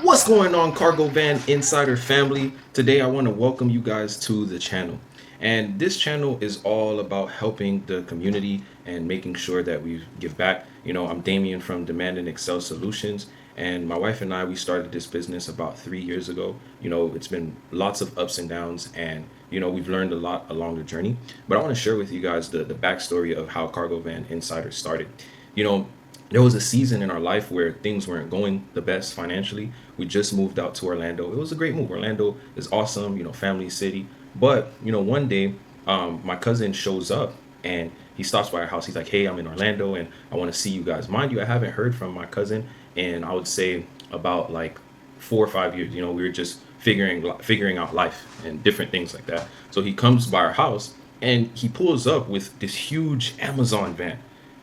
What's going on, Cargo Van Insider family? Today, I want to welcome you guys to the channel. And this channel is all about helping the community and making sure that we give back. I'm Damien from Demand and Excel Solutions. And my wife and I, we started this business about 3 years ago. It's been lots of ups and downs, and we've learned a lot along the journey. But I want to share with you guys the backstory of how Cargo Van Insider started. You know, there was a season in our life where things weren't going the best financially. We just moved out to Orlando. It was a great move. Orlando is awesome, family city. But one day, my cousin shows up and he stops by our house. He's like, "Hey, I'm in Orlando and I want to see you guys." Mind you, I haven't heard from my cousin in, I would say, about like 4 or 5 years. We were just figuring out life and different things like that. So he comes by our house and he pulls up with this huge Amazon van.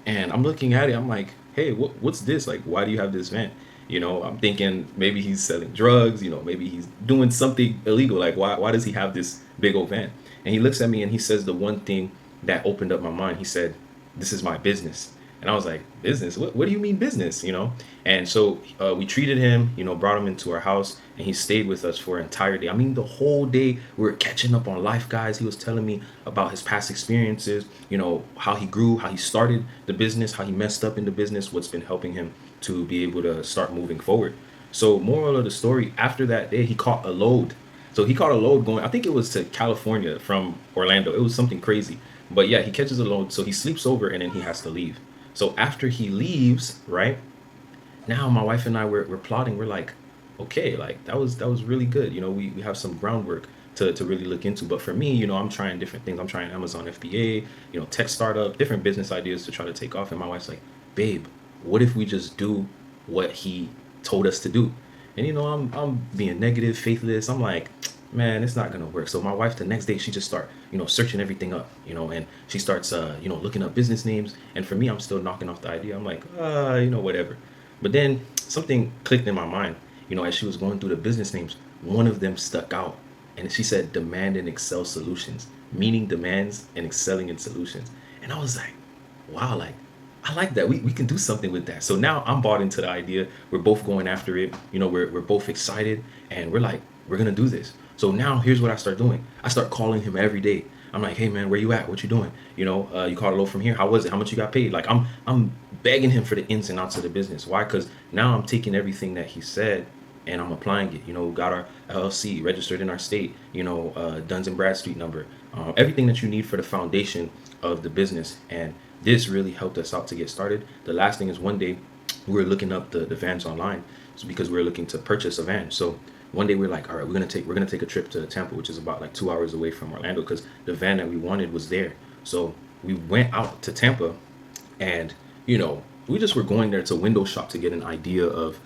And I'm looking at it, I'm like, "Hey, what's this? Like, why do you have this van?" I'm thinking maybe he's selling drugs, maybe he's doing something illegal. Like, why does he have this big old van? And he looks at me and he says the one thing that opened up my mind. He said, "This is my business." And I was like, "Business? What do you mean business?" And so we treated him, brought him into our house, and he stayed with us for an entire day. I mean, the whole day we were catching up on life, guys. He was telling me about his past experiences, how he grew, how he started the business, how he messed up in the business, what's been helping him to be able to start moving forward. So, moral of the story, after that day, he caught a load. So he caught a load going, I think it was to California from Orlando. It was something crazy. But yeah, he catches a load. So he sleeps over and then he has to leave. So after he leaves, right, now my wife and I we're plotting. We're like, okay, like that was really good. We have some groundwork to really look into. But for me, I'm trying different things. I'm trying Amazon FBA, tech startup, different business ideas to try to take off. And my wife's like, "Babe, what if we just do what he told us to do?" And I'm being negative, faithless. I'm like, "Man, it's not gonna work." So my wife, the next day, she just start searching everything up, and she starts looking up business names. And for me, I'm still knocking off the idea. I'm like, whatever. But then something clicked in my mind. As she was going through the business names, one of them stuck out, and she said Demand and Excel Solutions, meaning demands and excelling in solutions. And I was like, wow, like I like that. We can do something with that. So now I'm bought into the idea. We're both going after it. We're both excited, and we're like, we're gonna do this. So now here's what I start doing. I start calling him every day. I'm like, "Hey man, where you at? What you doing? You caught a load from here. How was it? How much you got paid?" Like I'm begging him for the ins and outs of the business. Why? Because now I'm taking everything that he said and I'm applying it. Got our LLC registered in our state. Duns and Bradstreet number. Everything that you need for the foundation of the business. And this really helped us out to get started. The last thing is, one day we were looking up the vans online, so because we were looking to purchase a van. So one day we're like, all right, we're gonna take a trip to Tampa, which is about like 2 hours away from Orlando, because the van that we wanted was there. So we went out to Tampa, and we just were going there to window shop to get an idea of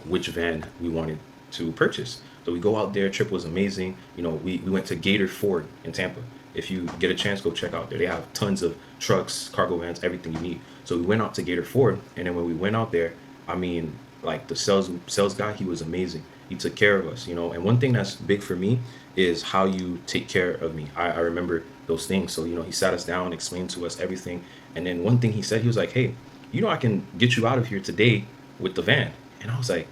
which van we wanted to purchase. So we go out there. Trip was amazing. We went to Gator Ford in Tampa. If you get a chance, go check out there. They have tons of trucks, cargo vans, everything you need. So we went out to Gator Ford, and then when we went out there, I mean, like the sales guy, he was amazing. He took care of us. And one thing that's big for me is how you take care of me. I remember those things. So he sat us down, explained to us everything, and then one thing he said, he was like, "Hey, I can get you out of here today with the van." And I was like,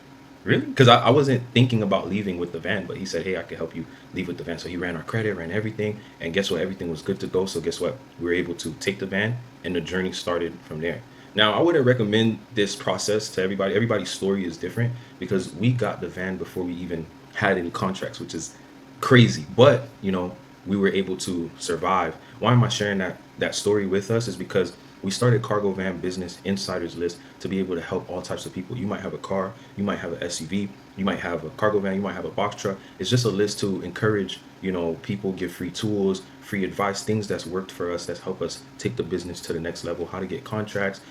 "Really?" Because I wasn't thinking about leaving with the van, but he said, "Hey, I could help you leave with the van." So he ran our credit, ran everything, and guess what? Everything was good to go. So guess what? We were able to take the van, and the journey started from there. Now, I wouldn't recommend this process to everybody. Everybody's story is different, because we got the van before we even had any contracts, which is crazy. But we were able to survive. Why am I sharing that story with us? Is because we started Cargo Van Business Insiders List to be able to help all types of people. You might have a car, you might have an SUV, you might have a cargo van, you might have a box truck. It's just a list to encourage, people, give free tools, free advice, things that's worked for us, that's help us take the business to the next level, how to get contracts,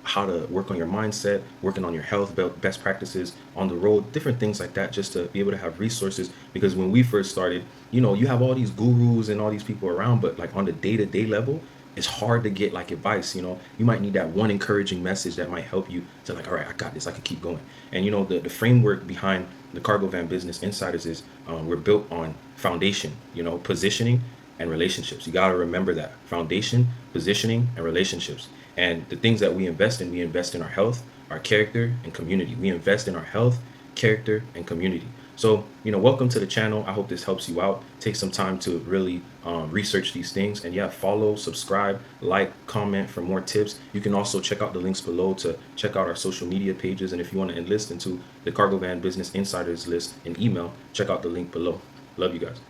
how to work on your mindset, working on your health, best practices on the road, different things like that, just to be able to have resources. Because when we first started, you have all these gurus and all these people around, but like on the day-to-day level, it's hard to get like advice. You might need that one encouraging message that might help you to, like, all right, I got this, I can keep going. And the framework behind the Cargo Van Business Insiders is, we're built on foundation, positioning and relationships. You got to remember that: foundation, positioning, and relationships. And the things that we invest in our health, our character, and community. We invest in our health character, and community. So, welcome to the channel. I hope this helps you out. Take some time to really research these things. And yeah, follow, subscribe, like, comment for more tips. You can also check out the links below to check out our social media pages. And if you want to enlist into the Cargo Van Business Insiders list in email, check out the link below. Love you guys.